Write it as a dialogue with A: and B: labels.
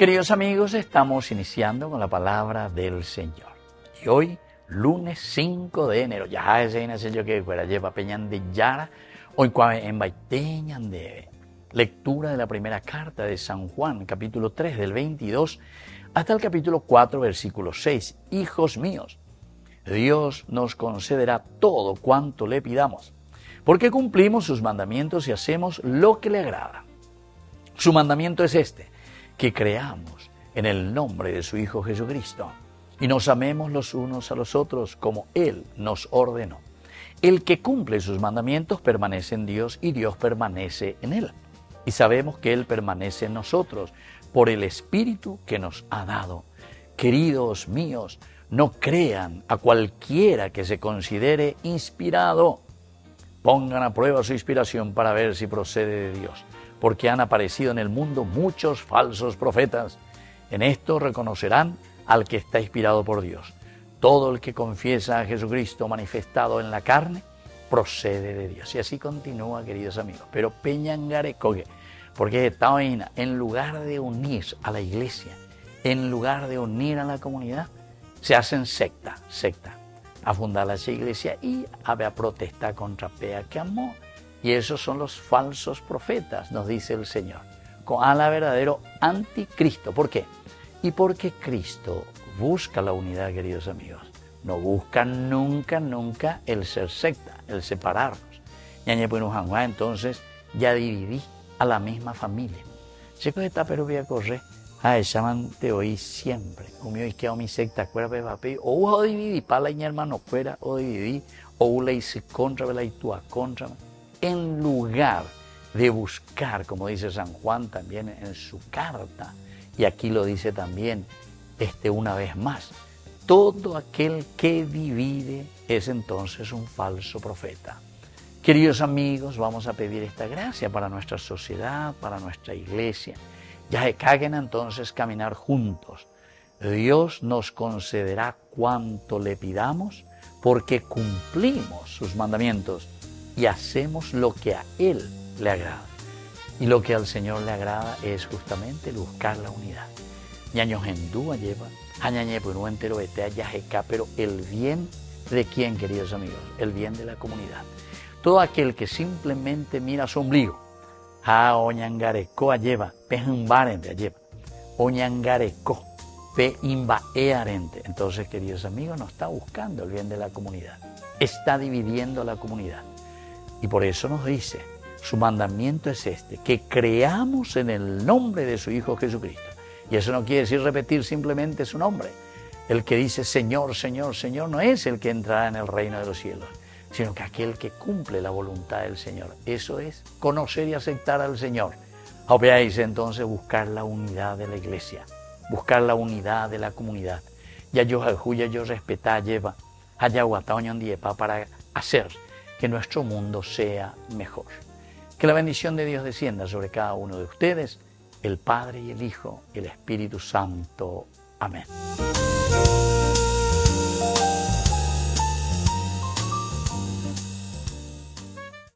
A: Queridos amigos, estamos iniciando con la palabra del Señor. Y hoy, lunes 5 de enero, ya es en el que fuera lleva peñan de Yara, hoy en Baiteñan de lectura de la primera carta de San Juan, capítulo 3, del 22 hasta el capítulo 4, versículo 6. Hijos míos, Dios nos concederá todo cuanto le pidamos, porque cumplimos sus mandamientos y hacemos lo que le agrada. Su mandamiento es este: que creamos en el nombre de su Hijo Jesucristo y nos amemos los unos a los otros como Él nos ordenó. El que cumple sus mandamientos permanece en Dios y Dios permanece en Él. Y sabemos que Él permanece en nosotros por el Espíritu que nos ha dado. Queridos míos, no crean a cualquiera que se considere inspirado. Pongan a prueba su inspiración para ver si procede de Dios, porque han aparecido en el mundo muchos falsos profetas. En esto reconocerán al que está inspirado por Dios. Todo el que confiesa a Jesucristo manifestado en la carne procede de Dios. Y así continúa, queridos amigos. Pero peñangarecogue, porque esta vaina, en lugar de unir a la iglesia, en lugar de unir a la comunidad, se hacen secta, a fundar la iglesia y a protestar contra Pea que amó. Y esos son los falsos profetas, nos dice el Señor, con a la verdadero anticristo. ¿Por qué? Y porque Cristo busca la unidad, queridos amigos. No busca nunca el ser secta, el separarnos. Entonces ya dividí a la misma familia. Chicos, esta pero voy a correr. Llaman te oí siempre. Humio y que mi secta cuera papi. O dividí para la hermano fuera, o dividí, o le hice contra la y tú a contra. En lugar de buscar, como dice San Juan también en su carta, y aquí lo dice también una vez más, todo aquel que divide es entonces un falso profeta. Queridos amigos, vamos a pedir esta gracia para nuestra sociedad, para nuestra iglesia. Ya se caguen entonces caminar juntos. Dios nos concederá cuanto le pidamos porque cumplimos sus mandamientos y hacemos lo que a Él le agrada. Y lo que al Señor le agrada es justamente el buscar la unidad. Ñaños hindú lleva, añañe por un entero pero el bien de quién, queridos amigos, el bien de la comunidad. Todo aquel que simplemente mira su ombligo, oñangareco lleva, pejumbarente lleva, oñangareco, pe imbaearente. Entonces, queridos amigos, no está buscando el bien de la comunidad, está dividiendo la comunidad. Y por eso nos dice, su mandamiento es este, que creamos en el nombre de su Hijo Jesucristo. Y eso no quiere decir repetir simplemente su nombre. El que dice Señor, Señor, Señor no es el que entrará en el reino de los cielos, sino que aquel que cumple la voluntad del Señor. Eso es conocer y aceptar al Señor. Obviáis entonces buscar la unidad de la iglesia, buscar la unidad de la comunidad. Ya yo respetar lleva, allá guataño diepa para hacer que nuestro mundo sea mejor. Que la bendición de Dios descienda sobre cada uno de ustedes, el Padre y el Hijo y el Espíritu Santo. Amén.